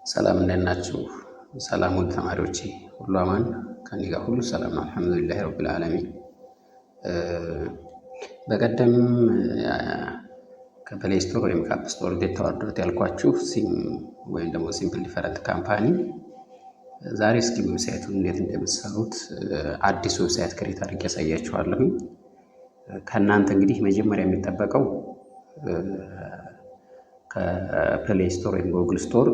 ሰላም እንዴት ናችሁ? ሰላም ውድ ተማሪዎቼ ሁሉ አማን ከኔ ጋር ሁሉ ሰላም ነው፣ አልሐምዱሊላህ ረብል ዓለሚን። በቀደም ከፕሌይ ስቶር ወይም ከአፕ ስቶር እንዴት ታወርዱት ያልኳችሁ ሲም ወይም ደግሞ ሲምፕል ዲፈረንት ካምፓኒ ዛሬ እስኪ ዌብሳይቱን እንዴት እንደምትሰሩት አዲስ ዌብሳይት ክሬት አድርጌ ያሳያችኋለሁ። ከእናንተ እንግዲህ መጀመሪያ የሚጠበቀው ከፕሌይ ስቶር ወይም ጉግል ስቶር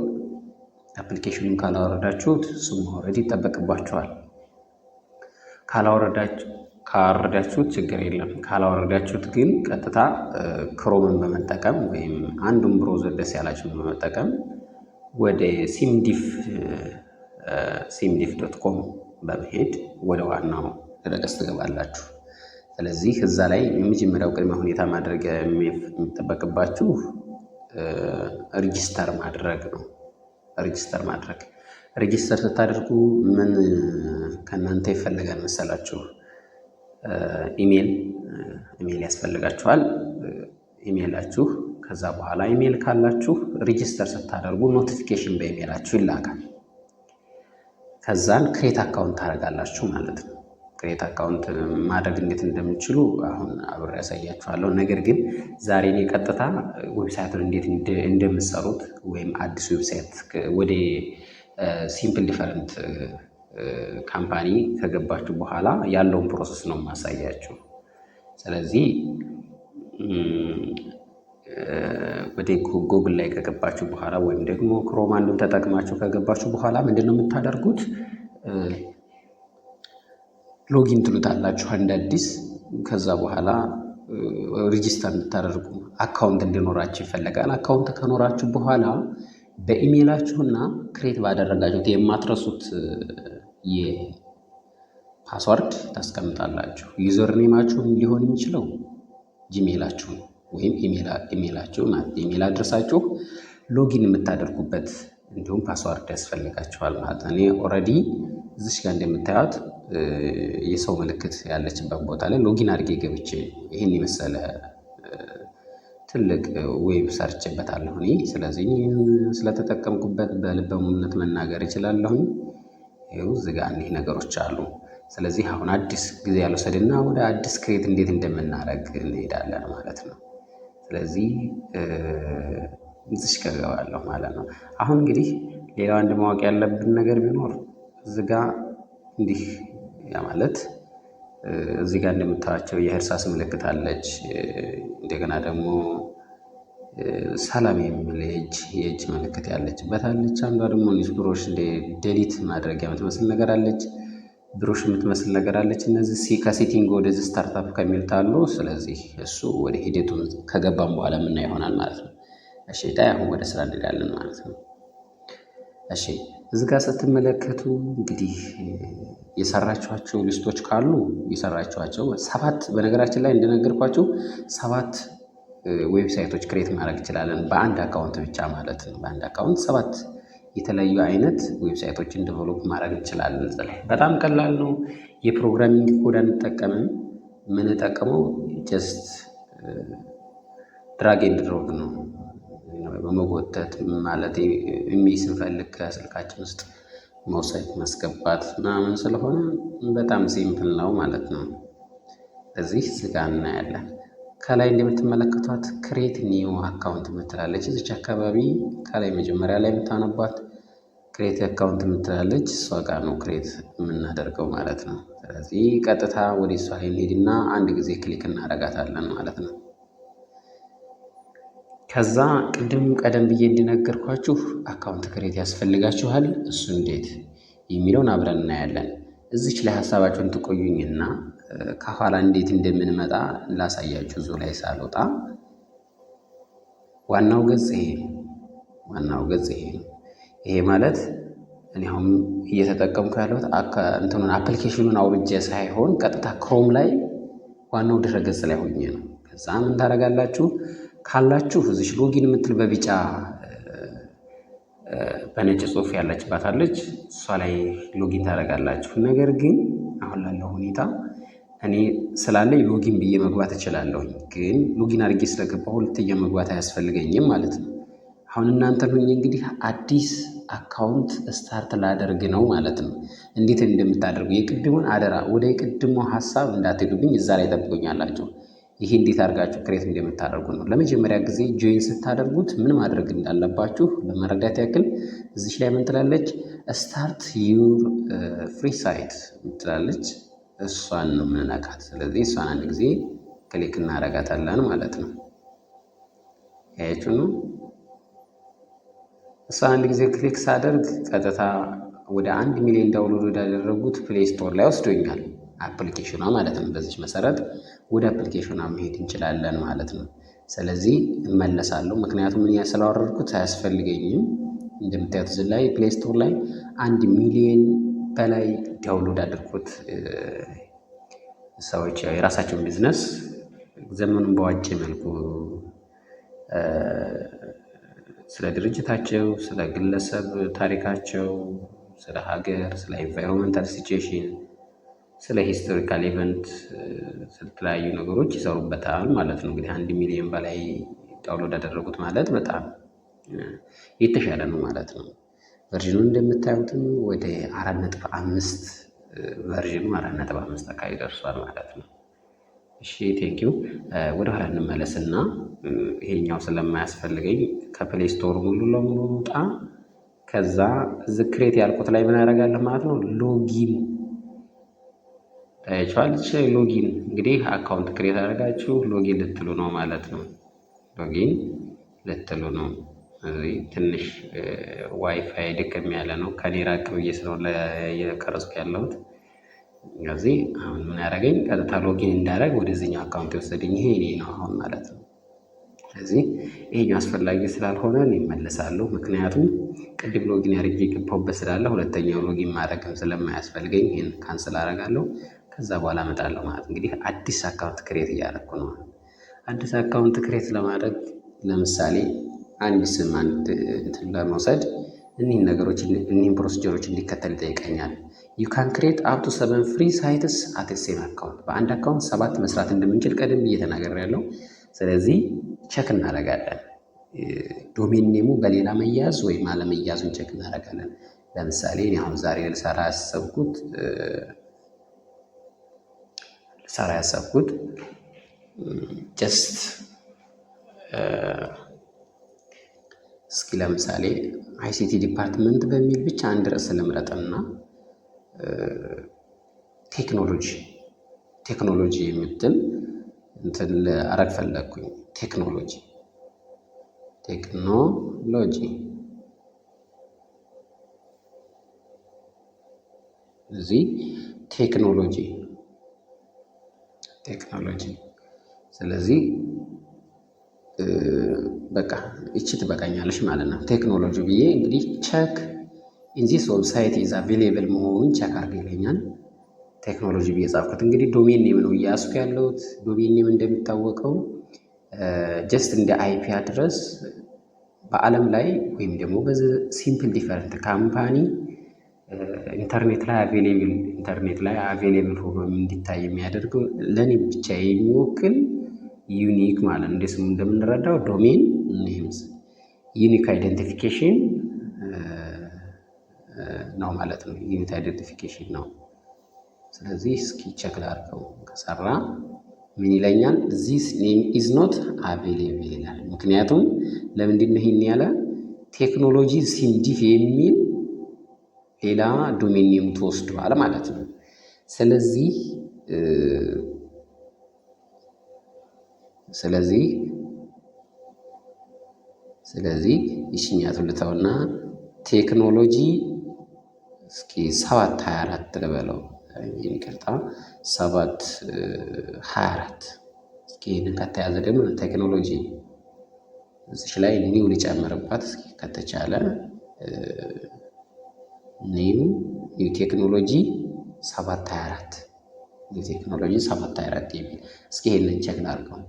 አፕሊኬሽኑን ካላወረዳችሁት እሱም ማውረድ ይጠበቅባችኋል። ካላወረዳችሁት ችግር የለም። ካላወረዳችሁት ግን ቀጥታ ክሮምን በመጠቀም ወይም አንዱን ብሮዘር ደስ ያላችሁን በመጠቀም ወደ simdiff.com በመሄድ ወደ ዋናው ድረገጽ ትገባላችሁ። ስለዚህ እዛ ላይ የመጀመሪያው ቅድመ ሁኔታ ማድረግ የሚጠበቅባችሁ ሬጂስተር ማድረግ ነው። ሬጂስተር ስታደርጉ ምን ከእናንተ ይፈልጋል መሰላችሁ? ኢሜል ያስፈልጋችኋል። ኢሜላችሁ ከዛ በኋላ ኢሜል ካላችሁ ሬጂስተር ስታደርጉ ኖቲፊኬሽን በኢሜላችሁ ይላካል። ከዛን ክሬት አካውንት ታደርጋላችሁ ማለት ነው። ክሬት አካውንት ማድረግ እንዴት እንደምትችሉ አሁን አብሬ ያሳያችኋለሁ። ነገር ግን ዛሬ እኔ ቀጥታ ዌብሳይቱን እንዴት እንደምትሰሩት ወይም አዲስ ዌብሳይት ወደ ሲምፕል ዲፈረንት ካምፓኒ ከገባችሁ በኋላ ያለውን ፕሮሰስ ነው የማሳያችሁ። ስለዚህ ወደ ጉግል ላይ ከገባችሁ በኋላ ወይም ደግሞ ክሮም አንዱን ተጠቅማችሁ ከገባችሁ በኋላ ምንድነው የምታደርጉት? ሎጊን ትሉታላችሁ አንድ አዲስ። ከዛ በኋላ ሬጂስተር እንድታደርጉ አካውንት እንዲኖራችሁ ይፈልጋል። አካውንት ከኖራችሁ በኋላ በኢሜይላችሁና ክሬት ባደረጋችሁት የማትረሱት የፓስወርድ ታስቀምጣላችሁ። ዩዘር ኔማችሁን ሊሆን የሚችለው ጂሜይላችሁ ወይም ኢሜይላችሁ ማለት ኢሜይል አድረሳችሁ ሎጊን የምታደርጉበት እንዲሁም ፓስወርድ ያስፈልጋችኋል ማለት ነው። እኔ ኦልሬዲ እዚሽ ጋር እንደምታዩት የሰው ምልክት ያለችበት ቦታ ላይ ሎጊን አድርጌ ገብቼ ይህን የመሰለ ትልቅ ዌብ ሰርቼበታለሁ እኔ። ስለዚህ ስለተጠቀምኩበት በልበ ሙሉነት መናገር እችላለሁኝ። ይኸው እዚህ ጋር እኒህ ነገሮች አሉ። ስለዚህ አሁን አዲስ ጊዜ ያልወሰድና ወደ አዲስ ክሬት እንዴት እንደምናደርግ እንሄዳለን ማለት ነው። ስለዚህ እዚሽ ጋር እገባለሁ ማለት ነው። አሁን እንግዲህ ሌላው አንድ ማወቅ ያለብን ነገር ቢኖር እዚህ ጋር እንዲህ ያ ማለት እዚህ ጋር እንደምታዩቸው የእርሳስ ምልክት አለች። እንደገና ደግሞ ሰላም የሚል የእጅ ምልክት ያለችበት አለች። አንዷ ደግሞ ብሮሽ ዴሊት ማድረጊያ የምትመስል ነገር አለች። ብሮሽ የምትመስል ነገር አለች። እነዚህ ከሴቲንግ ወደዚህ ስታርታፕ ከሚሉት አሉ። ስለዚህ እሱ ወደ ሂደቱ ከገባም በኋላ የምናየው ይሆናል ማለት ነው። እሺ አሁን ወደ ስራ እንሄዳለን ማለት ነው። እሺ እዚህ ጋር ስትመለከቱ እንግዲህ የሰራችኋቸው ሊስቶች ካሉ የሰራችኋቸው 7 በነገራችን ላይ እንደነገርኳችሁ 7 ዌብሳይቶች ክሬት ማድረግ እንችላለን በአንድ አካውንት ብቻ ማለት ነው። በአንድ አካውንት 7 የተለያዩ አይነት ዌብሳይቶችን ዴቨሎፕ ማድረግ እንችላለን። በጣም ቀላል ነው። የፕሮግራሚንግ ኮድ አንጠቀምም። የምንጠቀመው ጀስት ድራግ ኤንድ ድሮፕ ነው። በመጎተት ማለት ስንፈልግ ከስልካችን ውስጥ መውሰድ ማስገባት ምናምን ስለሆነ በጣም ሲምፕል ነው ማለት ነው። እዚህ ስጋ እናያለን። ከላይ እንደምትመለከቷት ክሬት ኒው አካውንት የምትላለች እዚች አካባቢ ከላይ መጀመሪያ ላይ የምታነቧት ክሬት አካውንት የምትላለች እሷ ጋር ነው ክሬት የምናደርገው ማለት ነው። ስለዚህ ቀጥታ ወደ እሷ ላይ እንሄድና አንድ ጊዜ ክሊክ እናደርጋታለን ማለት ነው። ከዛ ቀደም ብዬ እንዲነገርኳችሁ አካውንት ክሬት ያስፈልጋችኋል። እሱ እንዴት የሚለውን አብረን እናያለን። እዚች ላይ ሀሳባችሁን ትቆዩኝና ከኋላ እንዴት እንደምንመጣ ላሳያችሁ። እዚሁ ላይ ሳልወጣ ዋናው ገጽ ይሄ ነው። ይሄ ማለት እኔ አሁን እየተጠቀምኩ ያለሁት አፕሊኬሽኑን አውርጄ ሳይሆን ቀጥታ ክሮም ላይ ዋናው ድረገጽ ላይ ሆኜ ነው። ከዛ ምን ታደርጋላችሁ? ካላችሁ እዚች ሎጊን የምትል በቢጫ በነጭ ጽሑፍ ያለችባታለች እሷ ላይ ሎጊን ታደርጋላችሁ። ነገር ግን አሁን ላለው ሁኔታ እኔ ስላለኝ ሎጊን ብዬ መግባት እችላለሁኝ። ግን ሎጊን አድርጌ ስለገባሁ ሁለተኛ መግባት አያስፈልገኝም ማለት ነው። አሁን እናንተ ሁኝ እንግዲህ አዲስ አካውንት ስታርት ላደርግ ነው ማለት ነው። እንዴት እንደምታደርጉ የቅድሙን አደራ ወደ የቅድሞ ሀሳብ እንዳትሄዱብኝ፣ እዛ ላይ ጠብቁኛላችሁ። ይሄ እንዴት አድርጋችሁ ክሬት እንደምታደርጉ ነው። ለመጀመሪያ ጊዜ ጆይን ስታደርጉት ምን ማድረግ እንዳለባችሁ ለመረዳት ያክል እዚች ላይ ምን ትላለች? ስታርት ዩር ፍሪ ሳይት ትላለች። እሷን ነው የምንነካት። ስለዚህ እሷን አንድ ጊዜ ክሊክ እናደርጋታለን ማለት ነው። ያያችሁ ነው። እሷን አንድ ጊዜ ክሊክ ሳደርግ ቀጥታ ወደ 1 ሚሊዮን ዳውንሎድ ወዳደረጉት ፕሌይ ስቶር ላይ ወስዶኛል፣ አፕሊኬሽኗ ማለት ነው። በዚች መሰረት ወደ አፕሊኬሽኗ መሄድ እንችላለን ማለት ነው። ስለዚህ እመለሳለሁ፣ ምክንያቱም ምን ስላወረድኩት አያስፈልገኝም። እንደምታዩት እዚህ ላይ ፕሌይ ስቶር ላይ 1 ሚሊዮን በላይ ዳውንሎድ አድርጎት ሰዎች የራሳቸውን ቢዝነስ ዘመኑን በዋጀ መልኩ ስለ ድርጅታቸው፣ ስለ ግለሰብ ታሪካቸው፣ ስለ ሀገር፣ ስለ ኤንቫይሮንመንታል ሲቹዌሽን፣ ስለ ሂስቶሪካል ኢቨንት፣ ስለተለያዩ ነገሮች ይሰሩበታል ማለት ነው። እንግዲህ 1 ሚሊዮን በላይ ዳውንሎድ ያደረጉት ማለት በጣም የተሻለ ነው ማለት ነው። ቨርዥኑን እንደምታዩትም ወደ 4.5 ቨርዥኑ 4.5 አካባቢ ደርሷል ማለት ነው። እሺ ቴንኪው። ወደ ኋላ እንመለስና ይሄኛው ስለማያስፈልገኝ ከፕሌይ ስቶር ሙሉ ለሙሉ ውጣ። ከዛ ዝክሬት ያልኩት ላይ ምን ያደርጋለሁ ማለት ነው? ሎጊን ታያችኋለች። ሎጊን እንግዲህ አካውንት ክሬት አደረጋችሁ ሎጊን ልትሉ ነው ማለት ነው። ሎጊን ልትሉ ነው። እዚህ ትንሽ ዋይፋይ ድክም ያለ ነው፣ ከኔ ራቅ ብዬ ስለሆነ እየቀረጽኩ ያለሁት። እዚህ አሁን ምን ያደረገኝ ቀጥታ ሎጊን እንዳደረግ ወደዚህኛው አካውንት የወሰደኝ ይሄ እኔ ነው አሁን ማለት ነው። ስለዚህ ይሄኛው አስፈላጊ ስላልሆነ እኔ እመለሳለሁ፣ ምክንያቱም ቅድም ሎጊን ያደርጌ የገባሁበት ስላለ ሁለተኛው ሎጊን ማድረግም ስለማያስፈልገኝ ይህን ካንስል አደርጋለሁ። ከዛ በኋላ እመጣለሁ ማለት እንግዲህ አዲስ አካውንት ክሬት እያደረኩ ነው። አዲስ አካውንት ክሬት ለማድረግ ለምሳሌ አንድ ስም እንትን ለመውሰድ እኒህን ነገሮች እኒህን ፕሮሲጀሮች እንዲከተል ይጠይቀኛል። ዩ ካን ክሬት አፕ ቱ 7 ፍሪ ሳይትስ አት ሴም አካውንት። በአንድ አካውንት 7 መስራት እንደምንችል ቀደም ብዬ ተናግሬያለሁ። ስለዚህ ቸክ እናደርጋለን። ዶሜን ኔሙ በሌላ መያዝ ወይም አለመያዙን ቸክ እናደርጋለን። ለምሳሌ እኔ አሁን ዛሬ ልሰራ ያሰብኩት ጀስት እስኪ ለምሳሌ አይሲቲ ዲፓርትመንት በሚል ብቻ አንድ ርዕስ ልምረጥና ቴክኖሎጂ የምትል እንትን አረግ ፈለግኩኝ። ቴክኖሎጂ እዚህ ቴክኖሎጂ ስለዚህ በቃ እቺ ትበቃኛለሽ ማለት ነው። ቴክኖሎጂ ብዬ እንግዲህ ቸክ ኢንዚስ ዌብሳይት ኢዝ አቬሌብል መሆኑን ቸክ አድርግ ይለኛል። ቴክኖሎጂ ብዬ ጻፍኩት። እንግዲህ ዶሜን ኔም ነው እያያዝኩ ያለሁት። ዶሜን ኔም እንደሚታወቀው ጀስት እንደ አይፒ አድረስ በዓለም ላይ ወይም ደግሞ በዚህ ሲምፕል ዲፈረንት ካምፓኒ ኢንተርኔት ላይ አቬሌብል ሆኖ እንዲታይ የሚያደርገው ለእኔ ብቻ የሚወክል ዩኒክ ማለት እንደ ስሙ እንደምንረዳው ዶሜን ኔምስ ዩኒክ አይደንቲፊኬሽን ነው ማለት ነው። ዩኒክ አይደንቲፊኬሽን ነው። ስለዚህ እስኪ ቸክ ላድርገው። ከሰራ ምን ይለኛል? ዚስ ኔም ኢዝ ኖት አቬሌብል ይላል። ምክንያቱም ለምንድን ነው ይሄን ያለ? ቴክኖሎጂ ሲምዲፍ የሚል ሌላ ዶሜን ኔም ተወስዷል ማለት ነው። ስለዚህ ይሽኛቱን ልተውና ቴክኖሎጂ እስኪ 724 ልበለው። ይቅርታ 724 እስኪ ይህንን ከተያዘ ደግሞ ቴክኖሎጂ እዚህ ላይ ኒው ሊጨምርባት እስኪ ከተቻለ ኒው ቴክኖሎጂ 724 የሚል እስኪ ይሄንን ቼክ ላድርገው።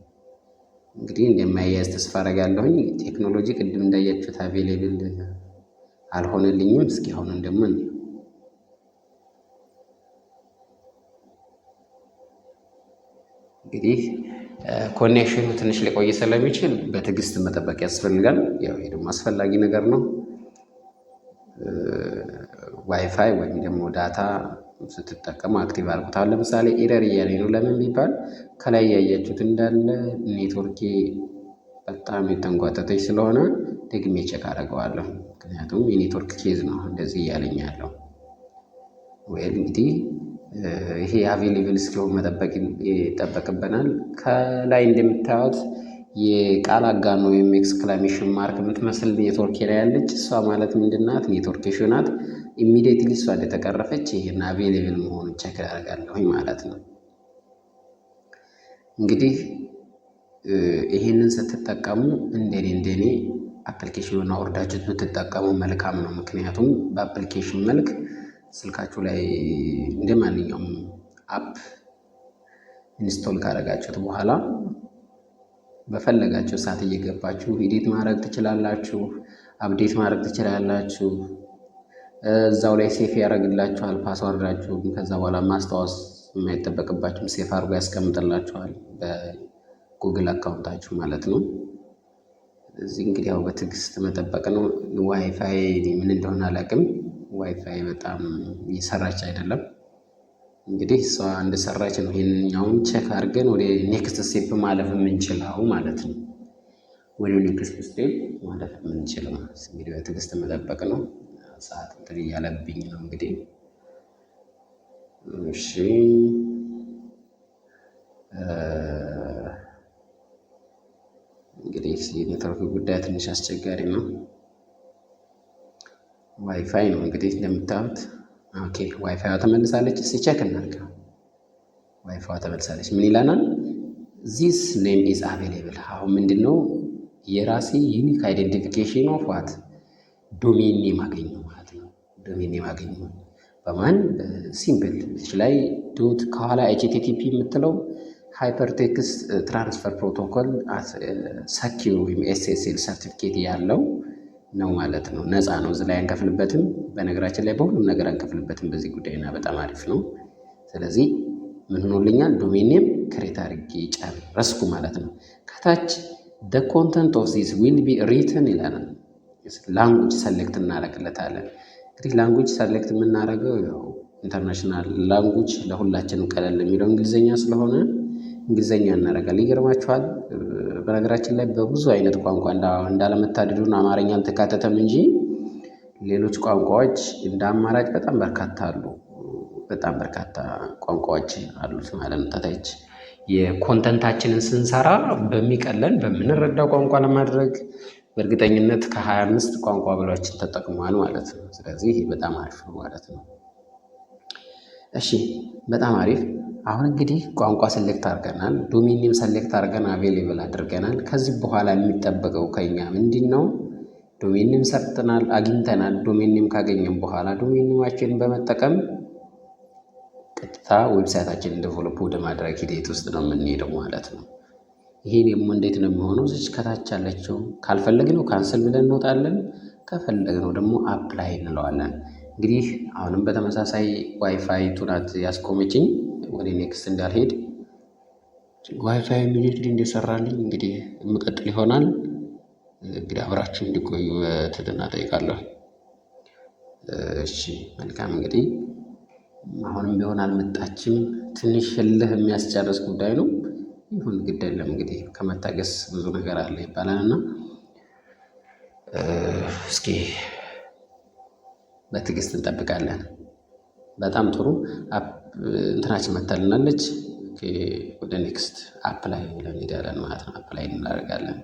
እንግዲህ እንደማያያዝ ተስፋ አደርጋለሁኝ። ቴክኖሎጂ ቅድም እንዳያችሁት አቬሌብል አልሆነልኝም። እስኪ አሁን ደግሞ እንግዲህ ኮኔክሽኑ ትንሽ ሊቆይ ስለሚችል በትዕግስት መጠበቅ ያስፈልጋል። ያው ይሄ ደግሞ አስፈላጊ ነገር ነው። ዋይፋይ ወይም ደግሞ ዳታ ስትጠቀሙ አክቲቭ አድርጉት። አሁን ለምሳሌ ኤረር እያለኝ ነው። ለምን ቢባል ከላይ ያያችሁት እንዳለ ኔትወርኬ በጣም የተንጓተተች ስለሆነ ደግሜ ቼክ አደርገዋለሁ። ምክንያቱም የኔትወርክ ኬዝ ነው እንደዚህ እያለኝ ያለው። ወይም እንግዲህ ይሄ አቬሌብል እስኪሆን መጠበቅ ይጠበቅብናል። ከላይ እንደምታዩት የቃል አጋኖ ወይም ኤክስክላሜሽን ማርክ የምትመስል ኔትወርክ ላይ ያለች እሷ ማለት ምንድናት? ኔትወርክ ኢሹ ናት። ኢሚዲየትሊ እሷ እንደተቀረፈች ይሄን አቬሌብል መሆኑን ቼክ ያደርጋለሁኝ ማለት ነው። እንግዲህ ይሄንን ስትጠቀሙ እንደኔ አፕሊኬሽኑን አውርዳችሁት ብትጠቀሙ መልካም ነው። ምክንያቱም በአፕሊኬሽን መልክ ስልካችሁ ላይ እንደ ማንኛውም አፕ ኢንስቶል ካደረጋችሁት በኋላ በፈለጋችሁ ሰዓት እየገባችሁ ኤዲት ማድረግ ትችላላችሁ፣ አፕዴት ማድረግ ትችላላችሁ። እዛው ላይ ሴፍ ያደርግላችኋል ፓስዋርዳችሁን። ከዛ በኋላ ማስታወስ የማይጠበቅባችሁም ሴፍ አድርጎ ያስቀምጥላችኋል በጉግል አካውንታችሁ ማለት ነው። እዚህ እንግዲህ ያው በትዕግስት መጠበቅ ነው። ዋይፋይ ምን እንደሆነ አላውቅም። ዋይፋይ በጣም እየሰራች አይደለም። እንግዲህ እሷ እንደሰራች ነው ይሄንኛውን ቼክ አድርገን ወደ ኔክስት ስቴፕ ማለፍ የምንችለው ማለት ነው። ወደ ኔክስት ስቴፕ ማለፍ የምንችለው እንግዲህ በትዕግስት መጠበቅ ነው። ሰዓት እንትን እያለብኝ ነው እንግዲህ። እሺ እንግዲህ የኔትወርክ ጉዳይ ትንሽ አስቸጋሪ ነው። ዋይፋይ ነው እንግዲህ እንደምታዩት። ኦኬ ዋይፋይዋ ተመልሳለች። እስኪ ቼክ እናድርግ። ዋይፋይዋ ተመልሳለች። ምን ይለናል? ዚስ ኔም ኢዝ አቬሌብል። አሁን ምንድነው የራሴ ዩኒክ አይደንቲፊኬሽን ኦፍ ዋት ዶሜን ኔም አገኘው ማለት ነው። ዶሜን ኔም አገኘው በማን ሲምፕል እዚህ ላይ ዶት ከኋላ ኤችቲቲፒ የምትለው ሃይፐርቴክስት ትራንስፈር ፕሮቶኮል ሰኪዩር ወይም ኤስኤስኤል ሰርቲፊኬት ያለው ነው ማለት ነው። ነፃ ነው። እዚህ ላይ አንከፍልበትም። በነገራችን ላይ በሁሉም ነገር አንከፍልበትም በዚህ ጉዳይና በጣም አሪፍ ነው። ስለዚህ ምን ሆኖልኛል? ዶሜን ኔም ክሬት አድርጌ ጨረስኩ ማለት ነው። ከታች the content of this will be written ይላል። ላንጉጅ ሰሌክት እናደርግለታለን። እንግዲህ ላንጉጅ ሰሌክት የምናደርገው ያው ኢንተርናሽናል ላንጉጅ ለሁላችንም ቀለል የሚለው እንግሊዝኛ ስለሆነ እንግሊዝኛ እናደርጋለን። ይገርማችኋል። በነገራችን ላይ በብዙ አይነት ቋንቋ እንዳለመታደዱን አማርኛ አልተካተተም እንጂ ሌሎች ቋንቋዎች እንደ አማራጭ በጣም በርካታ አሉ። በጣም በርካታ ቋንቋዎች አሉት ማለት ነው። ታች የኮንተንታችንን ስንሰራ በሚቀለን በምንረዳው ቋንቋ ለማድረግ በእርግጠኝነት ከ25 ቋንቋ በላዮችን ተጠቅሟል ማለት ነው። ስለዚህ በጣም አሪፍ ነው ማለት ነው። እሺ በጣም አሪፍ። አሁን እንግዲህ ቋንቋ ሰሌክት አድርገናል፣ ዶሜን ኔም ሰሌክት አድርገን አቬሌብል አድርገናል። ከዚህ በኋላ የሚጠበቀው ከኛ ምንድን ነው? ዶሜን ኔም ሰርተናል፣ አግኝተናል። ዶሜን ኔም ካገኘን በኋላ ዶሜን ኔማችንን በመጠቀም ቀጥታ ዌብሳይታችንን ዴቨሎፕ ወደ ማድረግ ሂደት ውስጥ ነው የምንሄደው ማለት ነው። ይሄ ደግሞ እንዴት ነው የሚሆነው? እዚች ከታች ያለችው ካልፈለግነው ካንስል ብለን እንወጣለን። ከፈለግነው ደግሞ አፕላይ እንለዋለን። እንግዲህ አሁንም በተመሳሳይ ዋይፋይ ቱናት ያስቆመችኝ ወደ ኔክስት እንዳልሄድ ዋይፋይ ኢሚዲየትሊ እንደሰራልኝ እንግዲህ የምቀጥል ይሆናል። እንግዲህ አብራችሁ እንዲቆዩ በትህትና እጠይቃለሁ። እሺ መልካም። እንግዲህ አሁንም ቢሆን አልመጣችም። ትንሽ እልህ የሚያስጨርስ ጉዳይ ነው። ይሁን ግድ የለም እንግዲህ ከመታገስ ብዙ ነገር አለ ይባላልና እስኪ በትዕግስት እንጠብቃለን። በጣም ጥሩ እንትናችን መታልናለች። ወደ ኔክስት አፕላይ ብለን እንሄዳለን ማለት ነው። አፕላይ እናደርጋለን።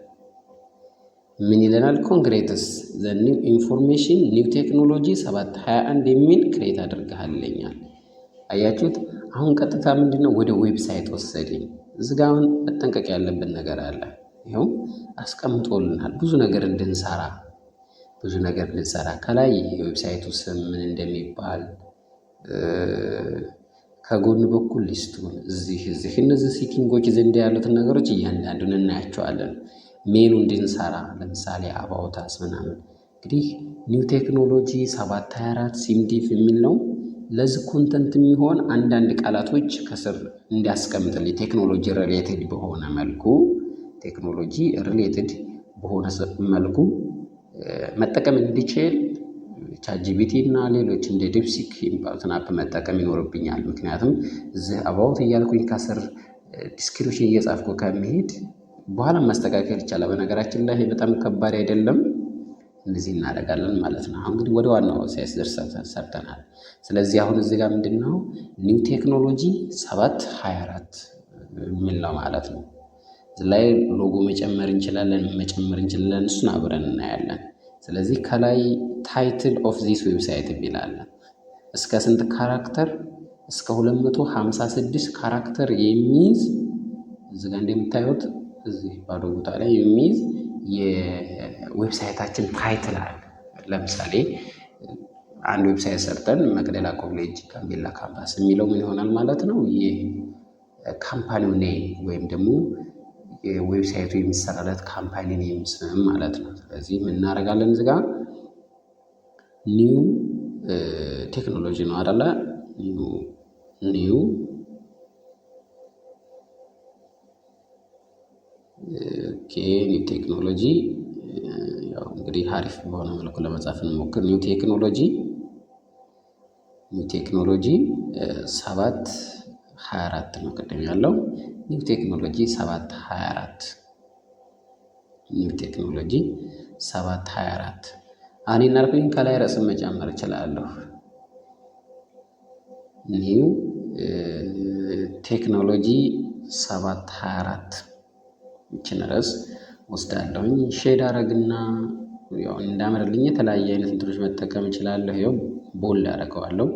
ምን ይለናል? ኮንግሬትስ ዘ ኒው ኢንፎርሜሽን ኒው ቴክኖሎጂ 721 የሚል ክሬት አድርገሃል ይለኛል። አያችሁት? አሁን ቀጥታ ምንድነው ወደ ዌብሳይት ወሰደኝ። እዚህ ጋር አሁን መጠንቀቅ ያለብን ነገር አለ። ይኸው አስቀምጦልናል ብዙ ነገር እንድንሰራ ከላይ የዌብሳይቱ ስም ምን እንደሚባል ከጎን በኩል ሊስቱን እዚህ እነዚህ ሴቲንጎች ዘንድ ያሉትን ነገሮች እያንዳንዱን እናያቸዋለን። ሜኑ እንድንሰራ ለምሳሌ አባውታስ ምናምን እንግዲህ ኒው ቴክኖሎጂ 724 ሲምዲፍ የሚል ነው። ለዚህ ኮንተንት የሚሆን አንዳንድ ቃላቶች ከስር እንዲያስቀምጥልኝ ቴክኖሎጂ ሪሌትድ በሆነ መልኩ መጠቀም እንዲችል ቻትጂፒቲ እና ሌሎች እንደ ዲፕሲክ የሚባሉትን አፕ መጠቀም ይኖርብኛል። ምክንያቱም እዚህ አባውት እያልኩኝ ከስር ዲስክሪፕሽን እየጻፍኩ ከመሄድ በኋላ ማስተካከል ይቻላል። በነገራችን ላይ በጣም ከባድ አይደለም። እንደዚህ እናደርጋለን ማለት ነው። አሁን እንግዲህ ወደ ዋናው ዌብሳይት ሰርተናል። ስለዚህ አሁን እዚህ ጋር ምንድነው ኒው ቴክኖሎጂ 724 የሚል ነው ማለት ነው። እዚህ ላይ ሎጎ መጨመር እንችላለን፣ እሱን አብረን እናያለን። ስለዚህ ከላይ ታይትል ኦፍ ዚስ ዌብሳይት የሚላለን እስከ ስንት ካራክተር? እስከ 256 ካራክተር የሚይዝ እዚህ ጋር እንደምታዩት እዚህ ባዶ ቦታ ላይ የሚይዝ የዌብሳይታችን ታይትል አለ። ለምሳሌ አንድ ዌብሳይት ሰርተን መቅደላ ኮሌጅ ጋምቤላ ካምፓስ የሚለው ምን ይሆናል ማለት ነው? ይህ ካምፓኒው ኔም ወይም ደግሞ የዌብሳይቱ የሚሰራለት ካምፓኒ ኔም ስም ማለት ነው። ስለዚህ ምን እናደርጋለን? እዚህ ጋር ኒው ቴክኖሎጂ ነው አይደለ? ኒው ኒው ቴክኖሎጂ ያው እንግዲህ አሪፍ በሆነ መልኩ ለመጻፍ እንሞክር። ኒው ቴክኖሎጂ 724 ነው ቅድም ያለው። ኒው ቴክኖሎጂ 724 አኔ እናልኩኝ ከላይ ርዕስን መጨመር እችላለሁ። ኒው ቴክኖሎጂ 724 ይችን ርዕስ ወስዳለሁኝ። ሼድ አረግና ያው እንዳመረልኝ የተለያየ አይነት እንትኖች መጠቀም እችላለሁ። ይኸው ቦልድ አደርገዋለሁ።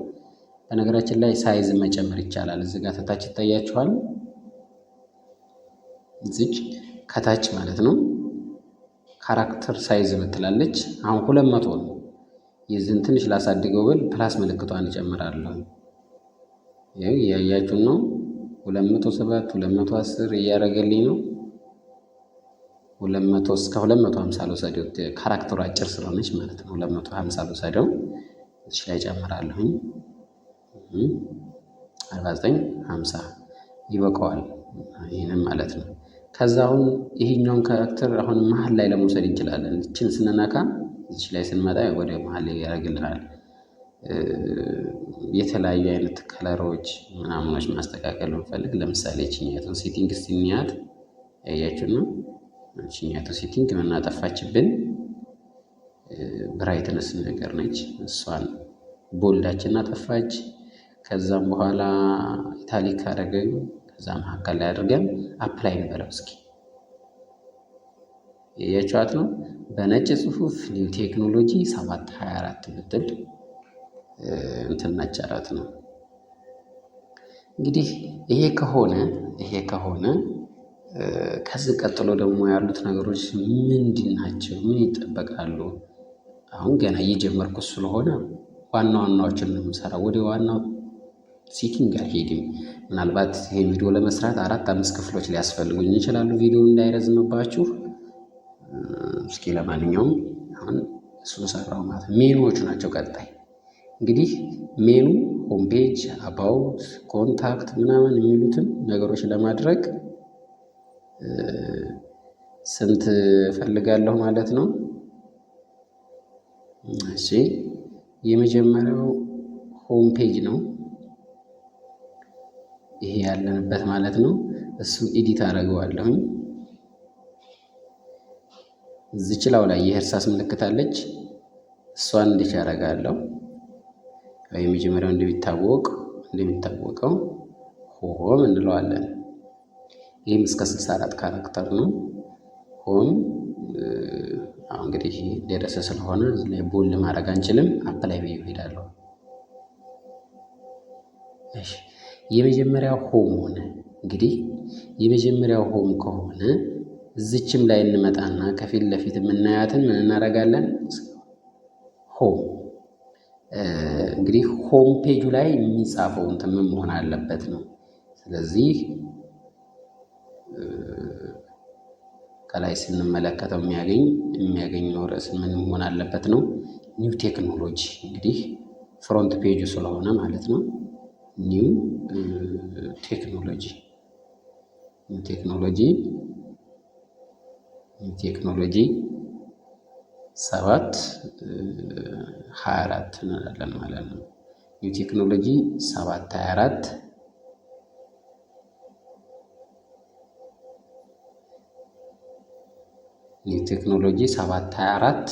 በነገራችን ላይ ሳይዝ መጨመር ይቻላል። እዚህ ጋር ከታች ይታያችኋል። እዚች ከታች ማለት ነው ካራክተር ሳይዝ ምትላለች። አሁን 200 ነው። የዚህን ትንሽ ላሳድገው ብል ፕላስ ምልክቷን እጨምራለሁ። ይኸው እያያችሁ ነው። 207 210 እያደረገልኝ ነው። 200 እስከ 250 ልውሰደው። ካራክተሩ አጭር ስለሆነች ማለት ነው። 250 ልውሰደው። እዚህ ላይ ጨምራለሁኝ። 49 50 ይበቃዋል። ይሄንን ማለት ነው። ከዛ አሁን ይሄኛውን ካራክተር አሁን መሀል ላይ ለመውሰድ እንችላለን። እችን ስንነካ እዚህ ላይ ስንመጣ ወደ መሀል ላይ ያደርግልናል። የተለያዩ አይነት ከለሮች ምናምኖች ማስተካከል ብንፈልግ ለምሳሌ እችኛቱን ሴቲንግ ስንያት ያያችሁ ነው። እችኛቱ ሴቲንግ ምን አጠፋችብን? ብራይትነስ ነገር ነች። እሷን ቦልዳችን አጠፋች። ከዛም በኋላ ኢታሊክ አደረገን። ከዛ መካከል ላይ አድርገን አፕላይ እንበለው እስኪ። ያያችኋት ነው በነጭ ጽሁፍ ኒው ቴክኖሎጂ 724 ብትል እንትን ነጫራት ነው። እንግዲህ ይሄ ከሆነ ከዚህ ቀጥሎ ደግሞ ያሉት ነገሮች ምንድን ናቸው? ምን ይጠበቃሉ? አሁን ገና እየጀመርኩ ስለሆነ ዋና ዋናዎችን ነው የምሰራው። ወደ ዋናው ሲቲንግ አልሄድም። ምናልባት ይሄን ቪዲዮ ለመስራት 4-5 ክፍሎች ሊያስፈልጉኝ ይችላሉ፣ ቪዲዮ እንዳይረዝምባችሁ። እስኪ ለማንኛውም አሁን እሱን ሰራው ማለት ሜኑዎቹ ናቸው። ቀጣይ እንግዲህ ሜኑ ሆም ፔጅ፣ አባውት፣ ኮንታክት ምናምን የሚሉትን ነገሮች ለማድረግ ስንት እፈልጋለሁ ማለት ነው። እሺ የመጀመሪያው ሆም ፔጅ ነው ይሄ ያለንበት ማለት ነው። እሱ ኤዲት አደርገዋለሁኝ። እዚች ላይ የእርሳስ ምልክት አለች። እሷን እንዲህ አደርጋለሁ። የመጀመሪያው እንደሚታወቀው ሆም እንለዋለን። ይህም እስከ 64 ካራክተር ነው። ሆም አሁን እንግዲህ ደረሰ ስለሆነ እዚህ ላይ ቦልድ ማድረግ አንችልም። አፕላይ ብዬ እሄዳለሁ። እሺ የመጀመሪያው ሆም ሆነ። እንግዲህ የመጀመሪያው ሆም ከሆነ እዚችም ላይ እንመጣና ከፊት ለፊት የምናያትን ምን እናደርጋለን? ሆም እንግዲህ ሆም ፔጁ ላይ የሚጻፈው እንትን ምን መሆን አለበት ነው። ስለዚህ ከላይ ስንመለከተው የሚያገኘው ርዕስ ምን መሆን አለበት ነው። ኒው ቴክኖሎጂ እንግዲህ ፍሮንት ፔጁ ስለሆነ ማለት ነው። ኒው ቴክኖሎጂ ቴክኖሎጂ 7/24 እንላለን ማለት ነው። ኒው ቴክኖሎጂ 7/24 ኒው ቴክኖሎጂ 7/24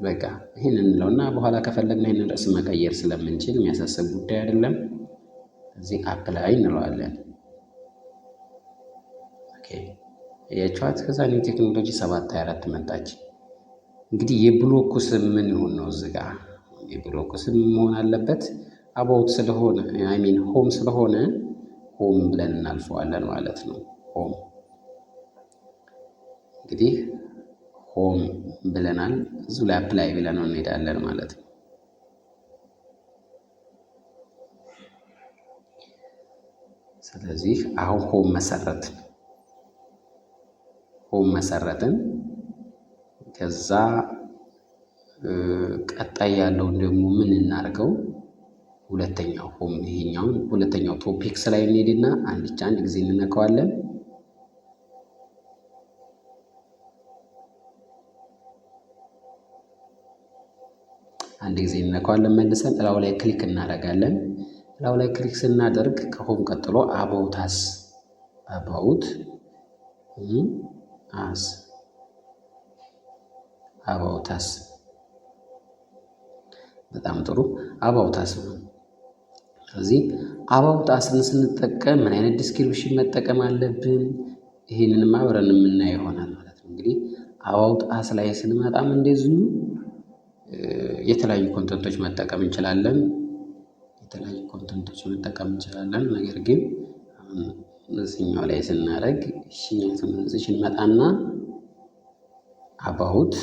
በቃ ይህንን እንለውና በኋላ ከፈለግን ይህንን ርዕስ መቀየር ስለምንችል የሚያሳስብ ጉዳይ አይደለም። እዚህ አፕላይ እንለዋለን። ያያችኋት። ከዛ ኒው ቴክኖሎጂ 7/24 መጣች። እንግዲህ የብሎኩ ስም ምን ይሆን ነው? እዚህ ጋር የብሎኩ ስም መሆን አለበት አባውት ስለሆነ ሆም ስለሆነ ሆም ብለን እናልፈዋለን ማለት ነው። ሆም እንግዲህ ሆም ብለናል። እዚሁ ላይ አፕላይ ብለን እንሄዳለን ማለት ነው። ስለዚህ አሁን ሆም መሰረትን። ከዛ ቀጣይ ያለውን ደግሞ ምን እናድርገው? ሁለተኛው ሆም ይሄኛውን ሁለተኛው ቶፒክስ ላይ እንሄድና አንድ ጊዜ እንነካዋለን። አንድ ጊዜ እንነካዋለን። መልሰን እላው ላይ ክሊክ እናደርጋለን። እላው ላይ ክሊክ ስናደርግ ከሆም ቀጥሎ አባውት አስ በጣም ጥሩ አባውት አስ ነው። ስለዚህ አባውት አስን ስንጠቀም ምን አይነት ዲስክሪፕሽን መጠቀም አለብን? ይህንንም አብረን የምናየው ይሆናል ማለት ነው። እንግዲህ አባውት አስ ላይ ስንመጣም እንደዚሁ የተለያዩ ኮንተንቶች መጠቀም እንችላለን። ነገር ግን እዚህኛው ላይ ስናደርግ እዚህ እንመጣና አባውት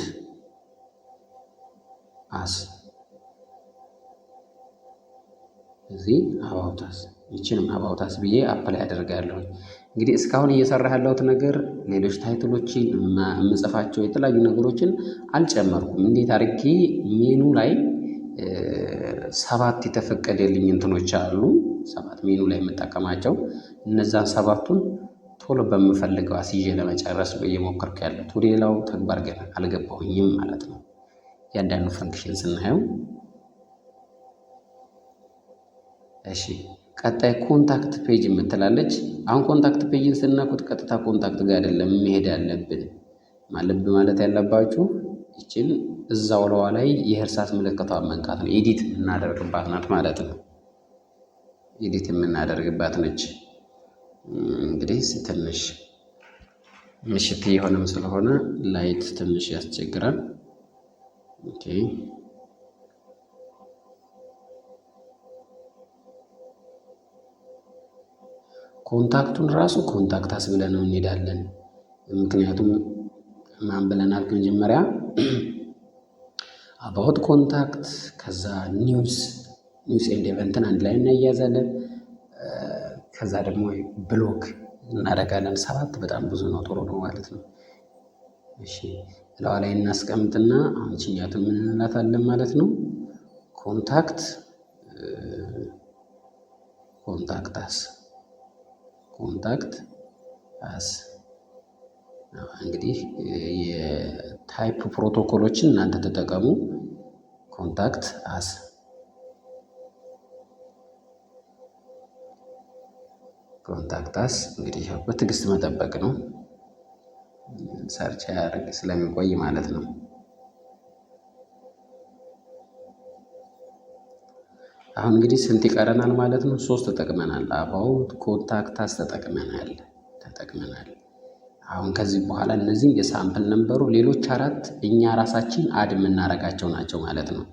አስ እዚህ አባውት አስ ይችንም አባውት አስ ብዬ አፕላይ አደርጋለሁ። እንግዲህ እስካሁን እየሰራ ያለሁት ነገር ሌሎች ታይትሎችን የምጽፋቸው የተለያዩ ነገሮችን አልጨመርኩም። እንዴት አድርጌ ሜኑ ላይ 7 የተፈቀደልኝ እንትኖች አሉ። 7 ሜኑ ላይ የምጠቀማቸው እነዛን 7ቱን ቶሎ በምፈልገው አስይዤ ለመጨረስ እየሞከርኩ ያለሁት። ወደ ሌላው ተግባር ገና አልገባሁኝም ማለት ነው። እያንዳንዱ ፈንክሽን ስናየው እሺ፣ ቀጣይ ኮንታክት ፔጅ የምትላለች። አሁን ኮንታክት ፔጅን ስናኩት ቀጥታ ኮንታክት ጋር አይደለም መሄድ ያለብን። ማለት ያለባችሁ ይችን እዛው ለዋ ላይ የእርሳስ ምልክቷን መንካት ነው። ኤዲት የምናደርግባት ናት ማለት ነው። ኤዲት የምናደርግባት ነች። እንግዲህ ትንሽ ምሽት የሆነም ስለሆነ ላይት ትንሽ ያስቸግራል። ኦኬ ኮንታክቱን ራሱ ኮንታክት አስ ብለን ነው እንሄዳለን። ምክንያቱም ማን ብለናል? መጀመሪያ አባውት ኮንታክት፣ ከዛ ኒውስ ኤንድ ኢቨንትን አንድ ላይ እናያዛለን። ከዛ ደግሞ ብሎክ እናደርጋለን። 7 በጣም ብዙ ነው፣ ጥሩ ነው ማለት ነው። እሺ ለዋ ላይ እናስቀምጥና አሁን ችኛቱን ምን እንላታለን ማለት ነው? ኮንታክት አስ እንግዲህ የታይፕ ፕሮቶኮሎችን እናንተ ተጠቀሙ። ኮንታክት አስ እንግዲህ ያው በትዕግስት መጠበቅ ነው። ሰርች ያደርግ ስለሚቆይ ማለት ነው። አሁን እንግዲህ ስንት ይቀረናል ማለት ነው? 3 ተጠቅመናል። አባውት ኮንታክት አስ ተጠቅመናል። አሁን ከዚህ በኋላ እነዚህ የሳምፕል ነምበሩ ሌሎች 4 እኛ ራሳችን አድ የምናደርጋቸው ናቸው ማለት ነው።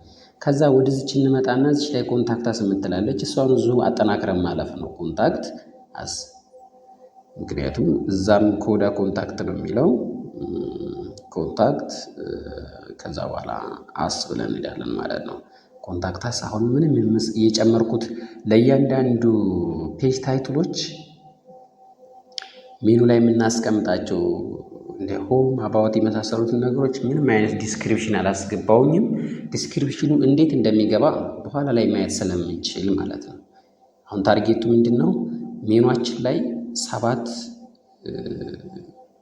ከዛ ወደዚች እንመጣና እዚች ላይ ኮንታክት አስ የምትላለች እሷን እዚሁ አጠናክረን ማለፍ ነው። ኮንታክት አስ ምክንያቱም እዛም ኮዳ ኮንታክት ነው የሚለው ኮንታክት ከዛ በኋላ አስ ብለን እንሄዳለን ማለት ነው። ኮንታክት አስ አሁን ምንም የጨመርኩት ለእያንዳንዱ ፔጅ ታይትሎች ሜኑ ላይ የምናስቀምጣቸው እንደ ሆም አባውት የመሳሰሉትን ነገሮች ምንም አይነት ዲስክሪፕሽን አላስገባውኝም። ዲስክሪፕሽኑ እንዴት እንደሚገባ በኋላ ላይ ማየት ስለምንችል ማለት ነው። አሁን ታርጌቱ ምንድን ነው? ሜኗችን ላይ 7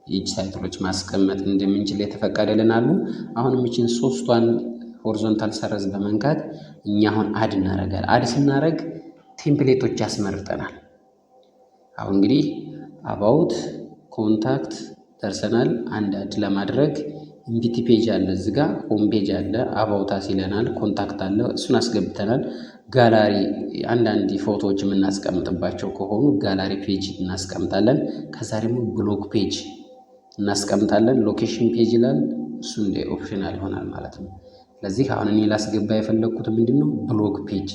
የእጅ ታይትሎች ማስቀመጥ እንደምንችል የተፈቀደልን አሉ። አሁን ይችን 3ቷን ሆሪዞንታል ሰረዝ በመንካት እኛ አሁን አድ እናደርጋለን። አድ ስናደርግ ቴምፕሌቶች ያስመርጠናል። አሁን እንግዲህ አባውት፣ ኮንታክት፣ ፐርሰናል አንድ አድ ለማድረግ ኢምፒቲ ፔጅ አለ፣ እዚህ ጋር ሆም ፔጅ አለ፣ አባውታስ ይለናል፣ ኮንታክት አለ፣ እሱን አስገብተናል። ጋላሪ አንዳንድ ፎቶዎች የምናስቀምጥባቸው ከሆኑ ጋላሪ ፔጅ እናስቀምጣለን። ከዛ ደግሞ ብሎግ ፔጅ እናስቀምጣለን። ሎኬሽን ፔጅ ይላል፣ እሱ እንደ ኦፕሽናል ይሆናል ማለት ነው። ስለዚህ አሁን እኔ ላስገባ የፈለግኩት ምንድን ነው? ብሎግ ፔጅ።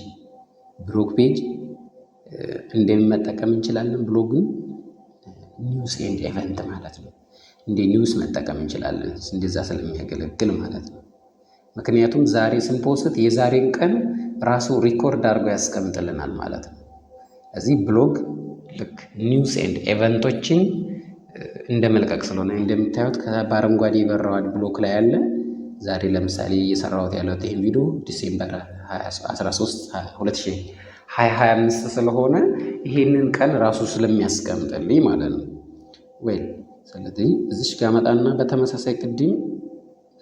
ብሎግ ፔጅ እንደመጠቀም እንችላለን። ብሎግን ኒውስ ኤንድ ኤቨንት ማለት ነው። እንደ ኒውስ መጠቀም እንችላለን፣ እንደዛ ስለሚያገለግል ማለት ነው። ምክንያቱም ዛሬ ስንፖስት የዛሬን ቀን ራሱ ሪኮርድ አድርጎ ያስቀምጥልናል ማለት ነው። እዚህ ብሎግ ልክ ኒውስ ኤንድ ኤቨንቶችን እንደ መልቀቅ ስለሆነ እንደምታዩት በአረንጓዴ የበራዋል ብሎክ ላይ ያለ ዛሬ ለምሳሌ እየሰራሁት ያለሁት ይህን ቪዲዮ ዲሴምበር 13 2025 ስለሆነ ይሄንን ቀን ራሱ ስለሚያስቀምጥልኝ ማለት ነው። ወይ ስለዚህ እዚሽ ጋር መጣና በተመሳሳይ ቅድም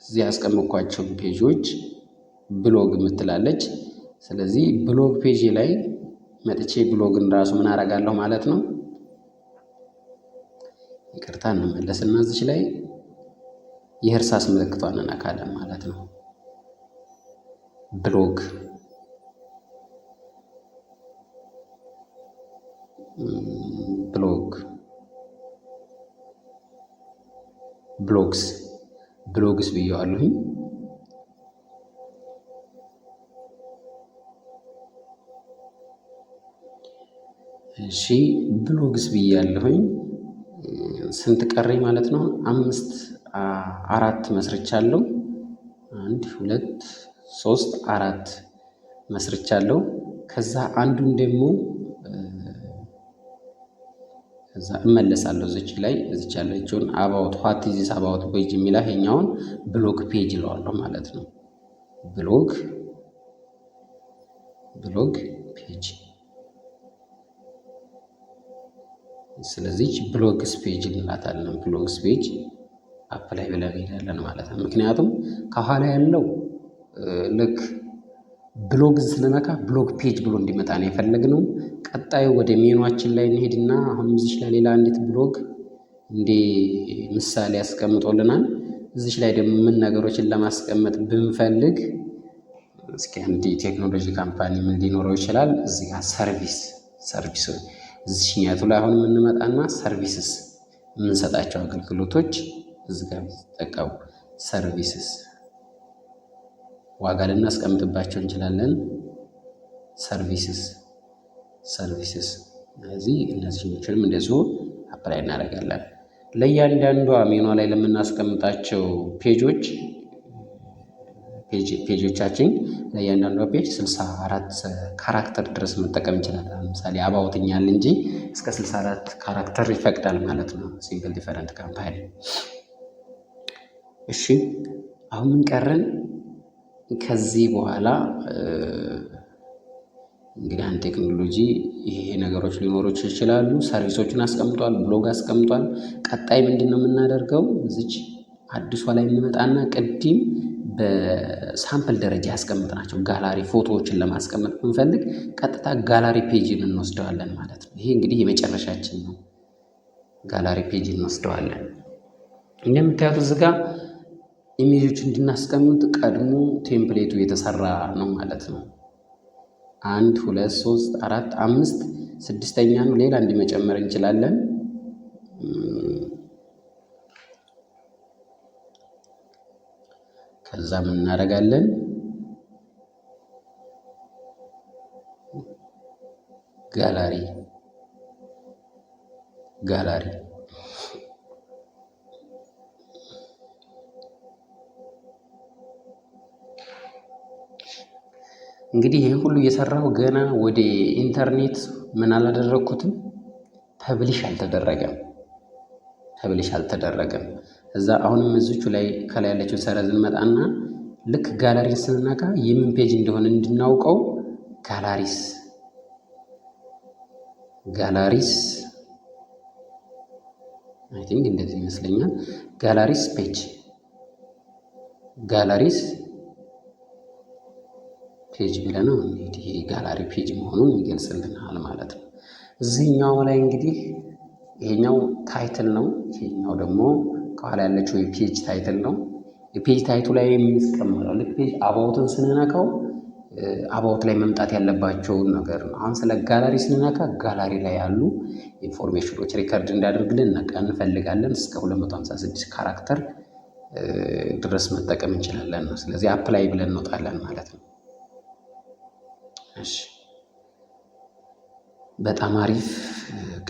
እዚህ ያስቀመጥኳቸው ፔጆች ብሎግ የምትላለች። ስለዚህ ብሎግ ፔጅ ላይ መጥቼ ብሎግን ራሱ ምን አደርጋለሁ ማለት ነው። ይቅርታ እንመለስና እዚች ላይ የእርሳስ ምልክቷን እንነካለን ማለት ነው። ብሎግ ብሎግስ ብየዋለሁኝ። እሺ ብሎግስ ብያለሁኝ። ስንት ቀረኝ ማለት ነው? 4 መስርቻለሁ። 1 2 3 4 መስርቻለሁ። ከዛ አንዱን ደግሞ ከዛ እመለሳለሁ። እዚች ያለችውን አባውት ዋት ኢዝ ዚስ አባውት ፔጅ የሚላ ይሄኛውን ብሎግ ፔጅ እለዋለሁ ማለት ነው። ብሎግ ፔጅ። ስለዚህ ብሎግስ ፔጅ እንላታለን። ብሎግስ ፔጅ አፕላይ ብለን እንሄዳለን ማለት ነው። ምክንያቱም ከኋላ ያለው ልክ ብሎግ ስንነካ ብሎግ ፔጅ ብሎ እንዲመጣ ነው የፈለግነው። ቀጣዩ ወደ ሜኗችን ላይ እንሄድና አሁን እዚች ላይ ሌላ አንዲት ብሎግ እንደ ምሳሌ ያስቀምጦልናል። እዚች ላይ ደግሞ ምን ነገሮችን ለማስቀመጥ ብንፈልግ እስኪ አንድ ቴክኖሎጂ ካምፓኒ ምን ሊኖረው ይችላል? እዚህ ጋር ሰርቪስ እዚህኛቱ ላይ አሁን የምንመጣና ሰርቪስስ የምንሰጣቸው አገልግሎቶች እዚህ ጋር ተጠቀሙ። ሰርቪስስ ዋጋ ልናስቀምጥባቸው እንችላለን። ሰርቪስስ ስለዚህ እነዚህኞችንም እንደዚሁ አፕላይ እናደርጋለን። ለእያንዳንዷ ሜኗ ላይ ለምናስቀምጣቸው ፔጆቻችን ለእያንዳንዷ ፔጅ 64 ካራክተር ድረስ መጠቀም እንችላለን። ለምሳሌ አባውትኛል እንጂ እስከ 64 ካራክተር ይፈቅዳል ማለት ነው ሲንግል ዲፈረንት ካምፓኒ። እሺ አሁን ምን ቀረን? ከዚህ በኋላ እንግዲህ አንድ ቴክኖሎጂ ይሄ ነገሮች ሊኖሩ ይችላሉ። ሰርቪሶችን አስቀምጧል፣ ብሎግ አስቀምጧል። ቀጣይ ምንድን ነው የምናደርገው? እዚች አዲሷ ላይ እንመጣና ቅድም በሳምፕል ደረጃ ያስቀምጥናቸው ጋላሪ ፎቶዎችን ለማስቀመጥ ብንፈልግ ቀጥታ ጋላሪ ፔጅን እንወስደዋለን ማለት ነው። ይሄ እንግዲህ የመጨረሻችን ነው። ጋላሪ ፔጅ እንወስደዋለን። እንደምታዩት እዚህ ጋር ኢሜጆች እንድናስቀምጥ ቀድሞ ቴምፕሌቱ የተሰራ ነው ማለት ነው። 1 2 3 4 5 6ኛ ነው። ሌላ እንዲመጨመር እንችላለን። ከዛ ምን እናደርጋለን? ጋላሪ እንግዲህ ይህ ሁሉ እየሰራሁ ገና ወደ ኢንተርኔት ምን አላደረግኩትም፣ ፐብሊሽ አልተደረገም። እዛ አሁንም እዚቹ ላይ ከላይ ያለችውን ሰረዝ እንመጣና ልክ ጋላሪን ስንነካ የምን ፔጅ እንደሆነ እንድናውቀው ጋላሪስ አይ ቲንክ እንደዚህ ይመስለኛል። ጋላሪስ ፔጅ ብለነው እንግዲህ ይሄ ጋላሪ ፔጅ መሆኑን ይገልጽልናል ማለት ነው። እዚህኛው ላይ እንግዲህ ይሄኛው ታይትል ነው። ይሄኛው ደግሞ ከኋላ ያለችው የፔጅ ታይትል ነው። የፔጅ ታይቱ ላይ የሚስቀመጠው ልክ ፔጅ አባውትን ስንነካው አባውት ላይ መምጣት ያለባቸውን ነገር ነው። አሁን ስለ ጋላሪ ስንነካ ጋላሪ ላይ ያሉ ኢንፎርሜሽኖች ሪከርድ እንዲያደርግልን እንፈልጋለን። እስከ 256 ካራክተር ድረስ መጠቀም እንችላለን ነው። ስለዚህ አፕላይ ብለን እንወጣለን ማለት ነው። እሺ በጣም አሪፍ።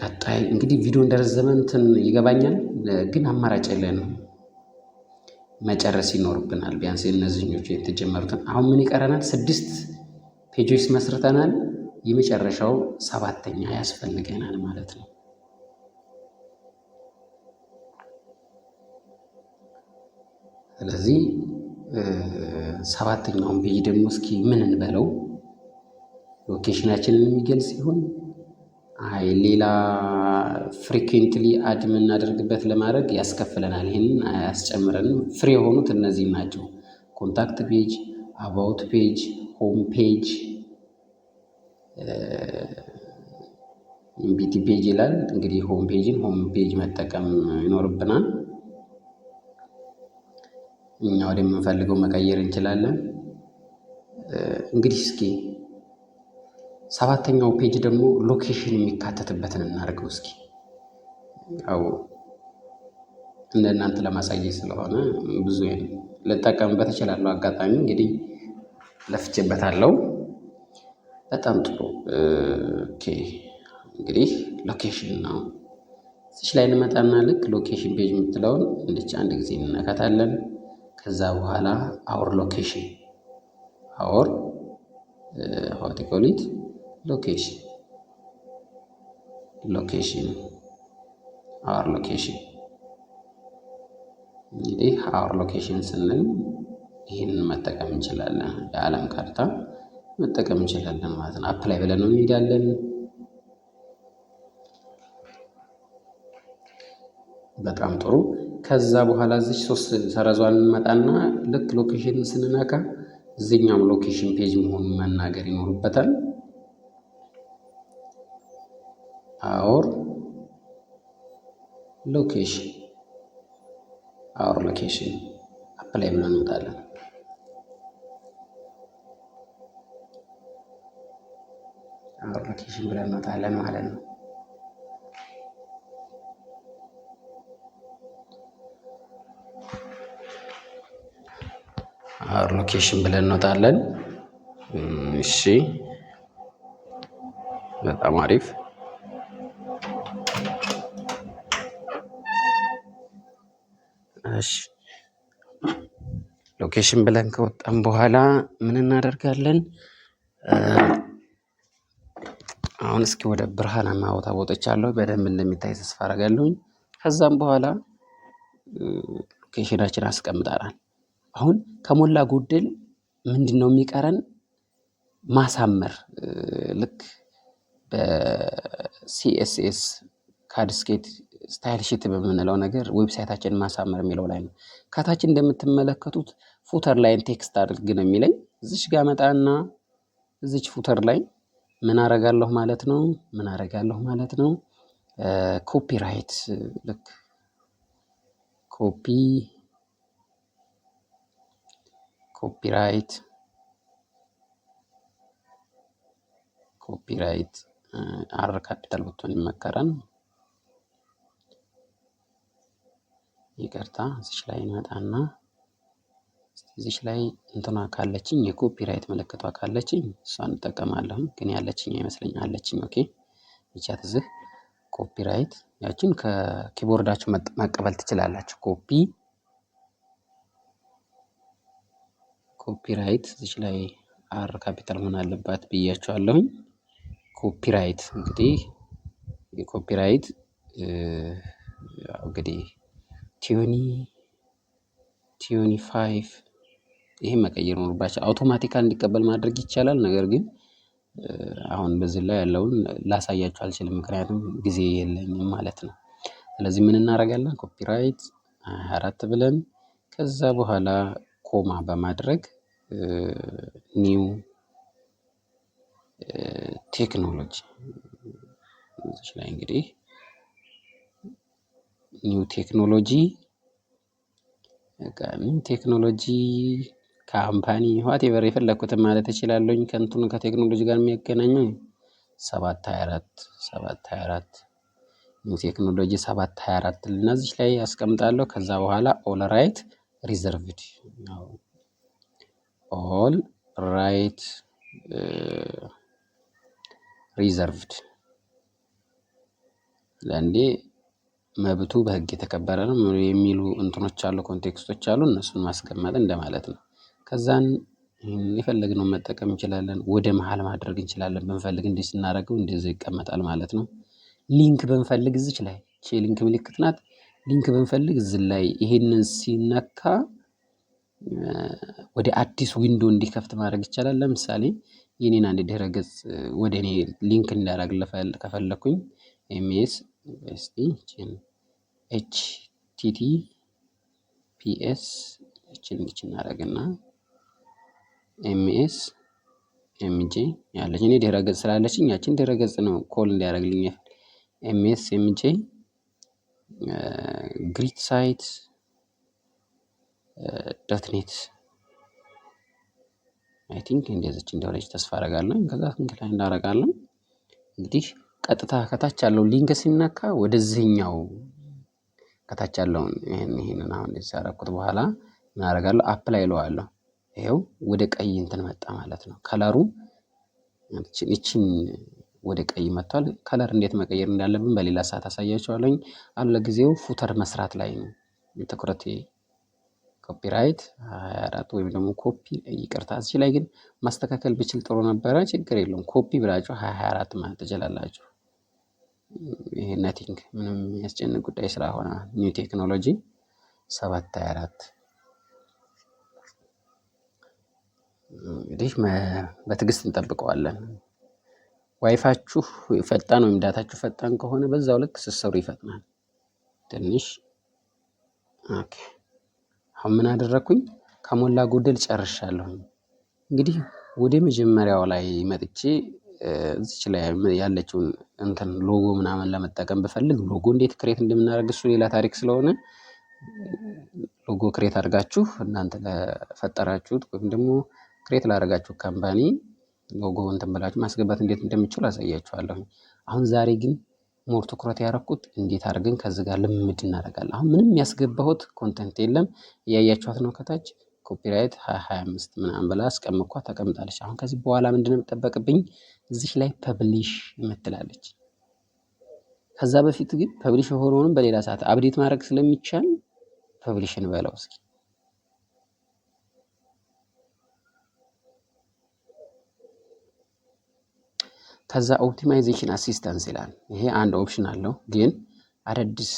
ቀጣይ እንግዲህ ቪዲዮ እንደረዘመ እንትን ይገባኛል፣ ግን አማራጭ የለንም፣ መጨረስ ይኖርብናል። ቢያንስ እነዚህኞቹ የተጀመሩትን አሁን ምን ይቀረናል? 6 ፔጆች መስርተናል። የመጨረሻው 7ኛ ያስፈልገናል ማለት ነው። ስለዚህ 7ኛውን ፔጅ ደግሞ እስኪ ምን እንበለው? ሎኬሽናችንን የሚገልጽ ሲሆን ሌላ ፍሪኩዌንትሊ አድ የምናደርግበት ለማድረግ ያስከፍለናል። ይህንን አያስጨምረንም። ፍሪ የሆኑት እነዚህ ናቸው። ኮንታክት ፔጅ፣ አባውት ፔጅ፣ ሆም ፔጅ፣ ኢምቢቲ ፔጅ ይላል። እንግዲህ ሆም ፔጅ መጠቀም ይኖርብናል። እኛ ወደምንፈልገው መቀየር እንችላለን። እንግዲህ እስኪ 7ኛው ፔጅ ደግሞ ሎኬሽን የሚካተትበትን እናድርገው እስኪ። ያው እንደናንተ ለማሳየት ስለሆነ ብዙ ልጠቀምበት እችላለሁ። አጋጣሚ እንግዲህ ለፍቼበታለሁ። በጣም ጥሩ። ኦኬ እንግዲህ ሎኬሽን ነው። እዚህ ላይ እንመጣና ልክ ሎኬሽን ፔጅ የምትለውን እንድቻ አንድ ጊዜ እንነካታለን። ከዛ በኋላ አወር ሎኬሽን አወር ሎኬሽን እንግዲህ አወር ሎኬሽን ስንል ይህንን መጠቀም እንችላለን። የዓለም ካርታ መጠቀም እንችላለን ማለት ነው። አፕላይ ብለን ነው እንሄዳለን። በጣም ጥሩ። ከዛ በኋላ እዚች 3 ሰረዟን እንመጣና ልክ ሎኬሽን ስንነካ እዚህኛው ሎኬሽን ፔጅ መሆኑን መናገር ይኖርበታል። አወር ሎኬሽን አፕላይ ብለን እንወጣለን። አወር ሎኬሽን ብለን እንወጣለን ማለት ነው። አወር ሎኬሽን ብለን እንወጣለን። እሺ በጣም አሪፍ። እሺ ሎኬሽን ብለን ከወጣን በኋላ ምን እናደርጋለን? አሁን እስኪ ወደ ብርሃናማ ቦታ ወጥቻለሁ። በደንብ እንደሚታይ ተስፋ አደርጋለሁኝ። ከዛም በኋላ ሎኬሽናችን አስቀምጠናል። አሁን ከሞላ ጎደል ምንድነው የሚቀረን? ማሳመር። ልክ በሲኤስኤስ ካድስኬት ስታይል ሺት በምንለው ነገር ዌብሳይታችንን ማሳመር የሚለው ላይ ነው። ከታች እንደምትመለከቱት ፉተር ላይን ቴክስት አድርግ ነው የሚለኝ። እዚች ጋር መጣና እዚች ፉተር ላይ ምን አደርጋለሁ ማለት ነው? ኮፒራይት ልክ ኮፒራይት አር ካፒታል ብትሆን ይመከራል። ይቅርታ እዚች ላይ እንመጣና እዚች ላይ እንትኗ ካለችኝ የኮፒራይት ምልክቷ ካለችኝ እሷን እንጠቀማለሁ። ግን ያለችኝ አይመስለኝም። አለችኝ። ኦኬ ይቻት እዚህ ኮፒራይት ያችን ከኪቦርዳችሁ መቀበል ትችላላችሁ። ኮፒራይት እዚች ላይ አር ካፒታል መሆን አለባት ብያችኋለሁኝ። ኮፒራይት እንግዲህ የኮፒራይት እንግዲህ 25 ይሄ መቀየር ኖርባቸው አውቶማቲካል እንዲቀበል ማድረግ ይቻላል። ነገር ግን አሁን በዚህ ላይ ያለውን ላሳያችሁ አልችልም፣ ምክንያቱም ጊዜ የለኝም ማለት ነው። ስለዚህ ምን እናደርጋለን? ኮፒራይት 24 ብለን ከዛ በኋላ ኮማ በማድረግ ኒው ቴክኖሎጂ እዚህ ላይ እንግዲህ ኒው ቴክኖሎጂ ኒው ቴክኖሎጂ ካምፓኒ ዋቴቨር የፈለኩትን ማለት እችላለሁኝ። ከእንትኑ ከቴክኖሎጂ ጋር የሚያገናኘው 724 ኒው ቴክኖሎጂ 724 እነዚህ ላይ ያስቀምጣለሁ። ከዛ በኋላ ኦል ራይት ሪዘርቭድ ኦል ራይት ሪዘርቭድ ለእንዴ መብቱ በህግ የተከበረ ነው የሚሉ እንትኖች አሉ፣ ኮንቴክስቶች አሉ። እነሱን ማስቀመጥ እንደማለት ነው። ከዛን የፈለግነውን መጠቀም እንችላለን። ወደ መሃል ማድረግ እንችላለን። ብንፈልግ እንዲህ ስናደርገው እንደዚህ ይቀመጣል ማለት ነው። ሊንክ ብንፈልግ እዚች ላይ እቺ ሊንክ ምልክት ናት። ሊንክ ብንፈልግ እዚህ ላይ ይሄንን ሲነካ ወደ አዲስ ዊንዶ እንዲከፍት ማድረግ ይቻላል። ለምሳሌ የኔን አንድ ድረ ገጽ ወደ እኔ ሊንክ እንዲያደርግ ከፈለኩኝ ኤምኤስ እስቲ https እችን እናደርግና ኤምኤስ ኤምጄ ያለች እኔ ድረ ገጽ ስላለችኝ ያችን ድረ ገጽ ነው ኮል እንዲያደርግልኝ ኤምኤስ ኤምጄ ግሪት ሳይት ዶትኔት አይ ቲንክ እንደዚች እንደሆነች ተስፋ አደርጋለሁ። ከዛ ላይ እንዳደርጋለሁ እንግዲህ ቀጥታ ከታች ያለው ሊንክ ሲነካ ወደዚህኛው ከታች ያለውን ይሄንን አሁን ያደረኩት በኋላ ምን አደርጋለሁ? አፕላይ እለዋለሁ። ይሄው ወደ ቀይ እንትን መጣ ማለት ነው። ከለሩ እቺን ወደ ቀይ መጥቷል። ከለር እንዴት መቀየር እንዳለብን በሌላ ሰዓት አሳያችኋለሁ። አሁን ለጊዜው ፉተር መስራት ላይ ነው ትኩረቴ። ኮፒራይት 24 ወይም ደግሞ ኮፒ ይቅርታ፣ እዚህ ላይ ግን ማስተካከል ብችል ጥሩ ነበረ። ችግር የለውም። ኮፒ ብላችሁ 24 ማለት ትችላላችሁ። ይሄ ነቲንግ ምንም የሚያስጨንቅ ጉዳይ ስለሆነ ኒው ቴክኖሎጂ 724 እንግዲህ በትዕግስት እንጠብቀዋለን። ዋይፋችሁ ፈጣን ወይም ዳታችሁ ፈጣን ከሆነ በዛው ልክ ስትሰሩ ይፈጥናል ትንሽ። ኦኬ አሁን ምን አደረኩኝ? ከሞላ ጎደል ጨርሻለሁ። እንግዲህ ወደ መጀመሪያው ላይ መጥቼ እዚች ላይ ያለችውን እንትን ሎጎ ምናምን ለመጠቀም ብፈልግ ሎጎ እንዴት ክሬት እንደምናደርግ እሱ ሌላ ታሪክ ስለሆነ ሎጎ ክሬት አድርጋችሁ እናንተ ለፈጠራችሁት ወይም ደግሞ ክሬት ላደረጋችሁ ካምፓኒ ሎጎ እንትን ብላችሁ ማስገባት እንዴት እንደምችሉ አሳያችኋለሁ። አሁን ዛሬ ግን ሞር ትኩረት ያደረኩት እንዴት አድርገን ከዚህ ጋር ልምምድ እናደርጋለን። አሁን ምንም ያስገባሁት ኮንተንት የለም። እያያችኋት ነው ከታች ኮፒራይት 25 ምናምን ብላ አስቀምኳ ተቀምጣለች። አሁን ከዚህ በኋላ ምንድነው የምጠበቅብኝ? እዚህ ላይ ፐብሊሽ የምትላለች። ከዛ በፊት ግን ፐብሊሽ የሆነውንም በሌላ ሰዓት አፕዴት ማድረግ ስለሚቻል ፐብሊሽን በለው እስኪ። ከዛ ኦፕቲማይዜሽን አሲስታንስ ይላል። ይሄ አንድ ኦፕሽን አለው። ግን አዳዲስ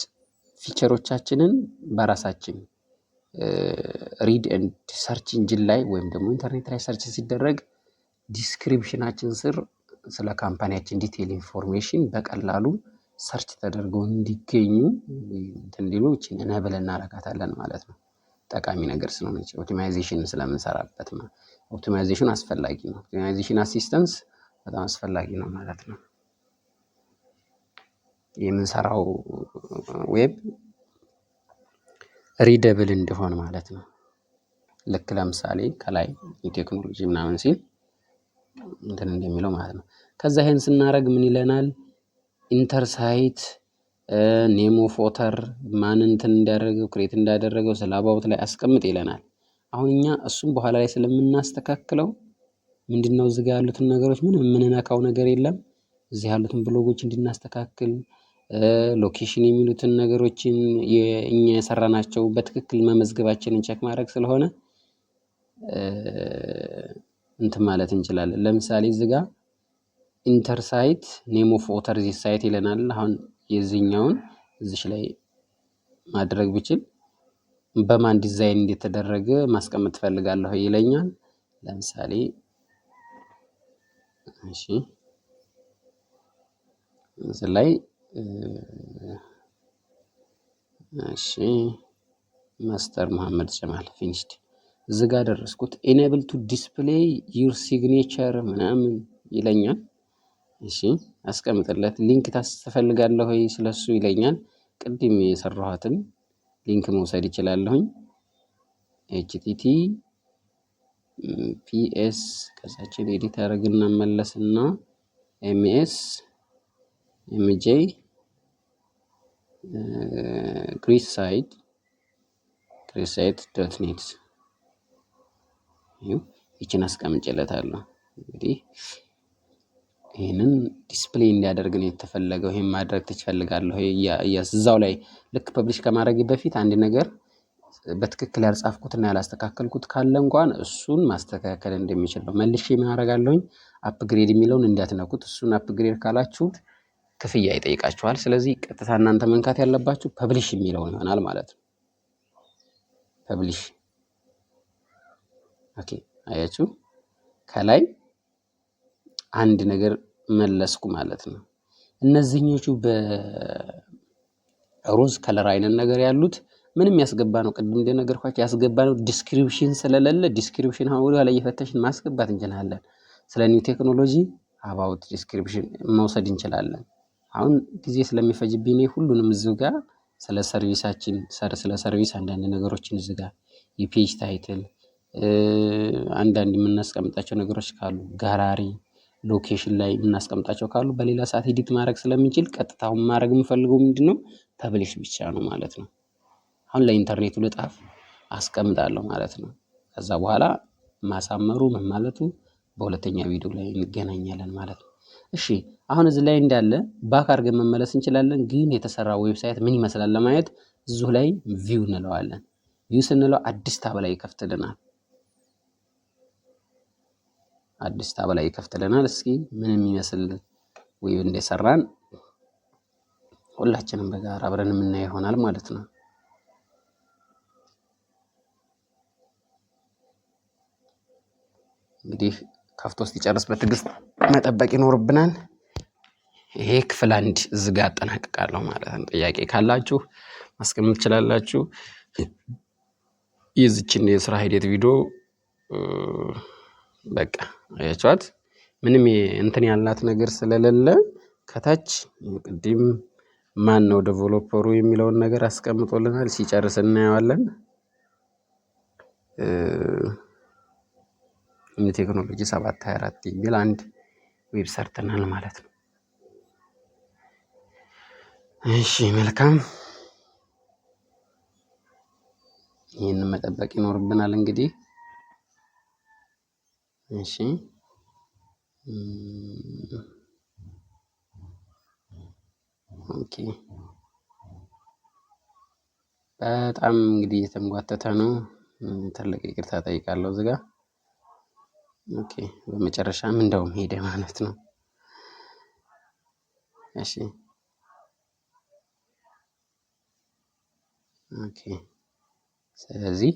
ፊቸሮቻችንን በራሳችን ሪድ ኤንድ ሰርች ኢንጂን ላይ ወይም ደግሞ ኢንተርኔት ላይ ሰርች ሲደረግ ዲስክሪፕሽናችን ስር ስለ ካምፓኒያችን ዲቴይል ኢንፎርሜሽን በቀላሉ ሰርች ተደርገው እንዲገኙ እንዲሉ እቺን እነብል እናረጋታለን ማለት ነው። ጠቃሚ ነገር ስለሆነች ኦፕቲማይዜሽን ስለምንሰራበት ነው። ኦፕቲማይዜሽን አስፈላጊ ነው። ኦፕቲማይዜሽን አሲስታንስ በጣም አስፈላጊ ነው ማለት ነው። የምንሰራው ዌብ ሪደብል እንዲሆን ማለት ነው። ልክ ለምሳሌ ከላይ የቴክኖሎጂ ምናምን ሲል እንትን እንደሚለው ማለት ነው። ከዛ ይሄን ስናደርግ ምን ይለናል? ኢንተርሳይት ኔም ኦፍ ኦተር ማን እንትን እንዳደረገው ክሬት እንዳደረገው ስለ አባውት ላይ አስቀምጥ ይለናል። አሁን እኛ እሱም በኋላ ላይ ስለምናስተካክለው ምንድነው እዚህ ጋር ያሉትን ነገሮች ምንም የምንነካው ነገር የለም። እዚህ ያሉትን ብሎጎች እንድናስተካክል ሎኬሽን የሚሉትን ነገሮችን እኛ የሰራናቸው በትክክል መመዝገባችንን ቼክ ማድረግ ስለሆነ እንትን ማለት እንችላለን። ለምሳሌ እዚህ ጋር ኢንተር ሳይት ኔም ኦፍ ኦተር ዚስ ሳይት ይለናል። አሁን የዚህኛውን እዚሽ ላይ ማድረግ ብችል በማን ዲዛይን እንደተደረገ ማስቀመጥ ትፈልጋለህ ይለኛል። ለምሳሌ እሺ እዚህ ላይ እሺ ማስተር መሐመድ ጀማል ፊኒሽድ እዚህ ጋር ደረስኩት። ኢኔብል ቱ ዲስፕሌይ ዩር ሲግኔቸር ምናምን ይለኛል። እሺ አስቀምጥለት። ሊንክ ታስፈልጋለህ ወይ ስለሱ ይለኛል። ቅድም የሰራኋትን ሊንክ መውሰድ ይችላለሁኝ። ኤችቲቲ ፒኤስ ከዛችን ኤዲት አድርግና መለስና ኤምኤስ ኤምጄ ግሪሳይት ዶት ኔት ይችን አስቀምጬለታለሁ። እንግዲህ ይህንን ዲስፕሌይ እንዲያደርግ ነው የተፈለገው። ይህን ማድረግ ትፈልጋለህ እዛው ላይ ልክ ፐብሊሽ ከማድረግ በፊት አንድ ነገር በትክክል ያልጻፍኩትና ያላስተካከልኩት ካለ እንኳን እሱን ማስተካከል እንደሚችል ነው። መልሼ ምን አደርጋለሁኝ? አፕግሬድ የሚለውን እንዳትነኩት። እሱን አፕግሬድ ካላችሁት ክፍያ ይጠይቃችኋል። ስለዚህ ቀጥታ እናንተ መንካት ያለባችሁ ፐብሊሽ የሚለውን ይሆናል ማለት ነው። ፐብሊሽ ኦኬ። አያችሁ ከላይ አንድ ነገር መለስኩ ማለት ነው። እነዚህኞቹ በሮዝ ከለር አይነት ነገር ያሉት ምንም ያስገባ ነው። ቅድም እንደነገርኳችሁ ያስገባ ነው ዲስክሪፕሽን ስለሌለ ዲስክሪፕሽን አሁን ላይ እየፈተሽን ማስገባት እንችላለን። ስለ ኒው ቴክኖሎጂ አባውት ዲስክሪፕሽን መውሰድ እንችላለን። አሁን ጊዜ ስለሚፈጅብኝ ሁሉንም እዚሁ ጋር ስለ ሰርቪሳችን ስለ ሰርቪስ አንዳንድ ነገሮችን እዚህ ጋር የፔጅ ታይትል አንዳንድ የምናስቀምጣቸው ነገሮች ካሉ ጋራሪ ሎኬሽን ላይ የምናስቀምጣቸው ካሉ በሌላ ሰዓት ኤዲት ማድረግ ስለምንችል ቀጥታውን ማድረግ የምፈልገው ምንድነው ፐብሊሽ ብቻ ነው ማለት ነው። አሁን ለኢንተርኔቱ ልጣፍ አስቀምጣለሁ ማለት ነው። ከዛ በኋላ ማሳመሩ ምን ማለቱ በሁለተኛ ቪዲዮ ላይ እንገናኛለን ማለት ነው። እሺ አሁን እዚህ ላይ እንዳለ ባክ አድርገን መመለስ እንችላለን። ግን የተሰራው ዌብሳይት ምን ይመስላል ለማየት እዚሁ ላይ ቪው እንለዋለን። ቪው ስንለው አዲስ ታብ ላይ ይከፍትልናል። አዲስ ታብ ላይ ይከፍትልናል። እስኪ ምን የሚመስል ዌብ እንደሰራን ሁላችንም በጋራ አብረን የምናየው ይሆናል ማለት ነው። እንግዲህ ከፍቶ ሲጨርስ በትዕግስት መጠበቅ ይኖርብናል። ይሄ ክፍል 1 እዚህ ጋር አጠናቅቃለሁ ማለት ነው። ጥያቄ ካላችሁ ማስቀመጥ ትችላላችሁ። የዚችን የስራ ሂደት ቪዲዮ በቃ አያችኋት ምንም እንትን ያላት ነገር ስለሌለ ከታች ቅድም ማን ነው ዴቨሎፐሩ የሚለውን ነገር አስቀምጦልናል። ሲጨርስ እናየዋለን። ኒው ቴክኖሎጂ 724 የሚል አንድ ዌብ ሰርተናል ማለት ነው። እሺ መልካም፣ ይህን መጠበቅ ይኖርብናል እንግዲህ። እሺ ኦኬ፣ በጣም እንግዲህ እየተንጓተተ ነው። ትልቅ ይቅርታ ጠይቃለሁ እዚህ ጋር። ኦኬ፣ በመጨረሻም እንደውም ሄደ ማለት ነው። እሺ ኦኬ፣ ስለዚህ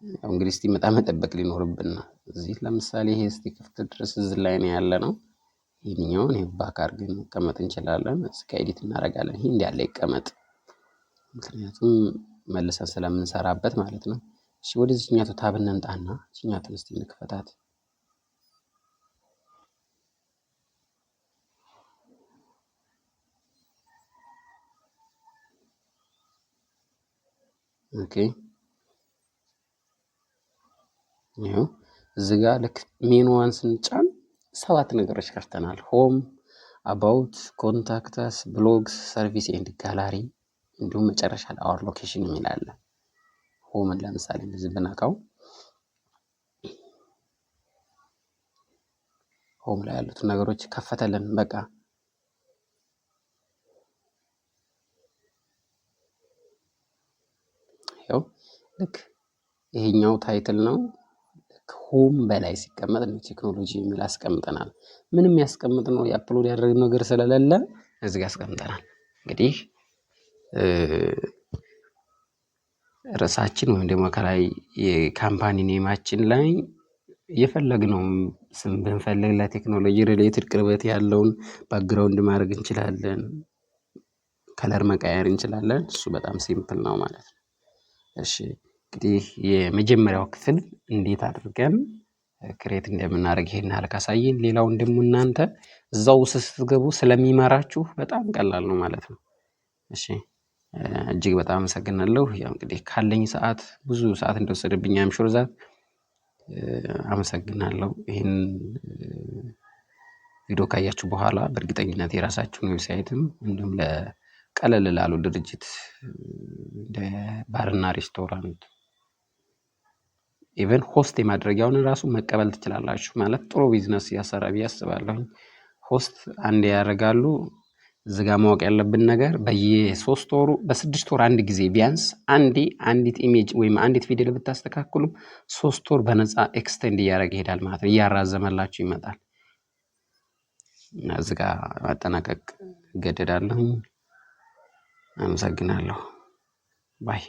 ያው እንግዲህ እስኪመጣ መጠበቅ ሊኖርብን ነው። እዚህ ለምሳሌ ይሄ እስኪከፍት ድረስ እዚህ ላይ ነው ያለ ነው። ይሄኛውን ይሄ ባክ አድርገን መቀመጥ እንችላለን። እስከ ኤዲት እናደርጋለን። ይሄ እንዳለ ይቀመጥ፣ ምክንያቱም መልሰን ስለምንሰራበት ማለት ነው። እሺ ወደዚህኛቱ ታብ እንምጣና እዚህኛቱን እስቲ እንክፈታት። ኦኬ ይሄው እዚህ ጋር ልክ ሜኑዋን ስንጫን 7 ነገሮች ከፍተናል። ሆም፣ አባውት፣ ኮንታክተስ፣ ብሎግስ፣ ሰርቪስ ኤንድ ጋላሪ እንዲሁም መጨረሻ ላይ አወር ሎኬሽን የሚል አለ። ሆምን ለምሳሌ እንደዚህ ብናካው ሆም ላይ ያሉትን ነገሮች ከፈተልን። በቃ ይሄው ልክ ይሄኛው ታይትል ነው። ሆም በላይ ሲቀመጥ ነው ቴክኖሎጂ የሚል አስቀምጠናል። ምንም ያስቀምጥ ነው የአፕሎድ ያደረግነው ነገር ስለሌለ እዚህ ጋር አስቀምጠናል። እንግዲህ ርዕሳችን ወይም ደግሞ ከላይ የካምፓኒ ኔማችን ላይ የፈለግነው ስም ብንፈልግ ለቴክኖሎጂ ሪሌትድ ቅርበት ያለውን ባክግራውንድ ማድረግ እንችላለን። ከለር መቀየር እንችላለን። እሱ በጣም ሲምፕል ነው ማለት ነው። እሺ እንግዲህ የመጀመሪያው ክፍል እንዴት አድርገን ክሬት እንደምናደርግ ይሄን ያህል ካሳየን፣ ሌላውን ደግሞ እናንተ እዛው ስትገቡ ስለሚመራችሁ በጣም ቀላል ነው ማለት ነው። እሺ እጅግ በጣም አመሰግናለሁ። ያው እንግዲህ ካለኝ ሰዓት ብዙ ሰዓት እንደወሰደብኝ አምሹር ዛት አመሰግናለሁ። ይሄን ቪዲዮ ካያችሁ በኋላ በእርግጠኝነት የራሳችሁን ዌብሳይትም እንዲሁም ለቀለል ላሉ ድርጅት እንደ ባርና ሬስቶራንት ኢቨን ሆስት የማድረጊያውን ራሱ መቀበል ትችላላችሁ። ማለት ጥሩ ቢዝነስ ያሰራ ብዬ አስባለሁ። ሆስት አንዴ ያደርጋሉ። እዚህ ጋር ማወቅ ያለብን ነገር በየ3 ወሩ በ6 ወር አንድ ጊዜ ቢያንስ አንዲት ኢሜጅ ወይም አንዲት ቪዲዮ ብታስተካክሉ 3 ወር በነፃ ኤክስቴንድ እያደረገ ይሄዳል ማለት ነው። እያራዘመላችሁ ይመጣል። እና እዚህ ጋር ማጠናቀቅ እገደዳለሁ። አመሰግናለሁ። ባይ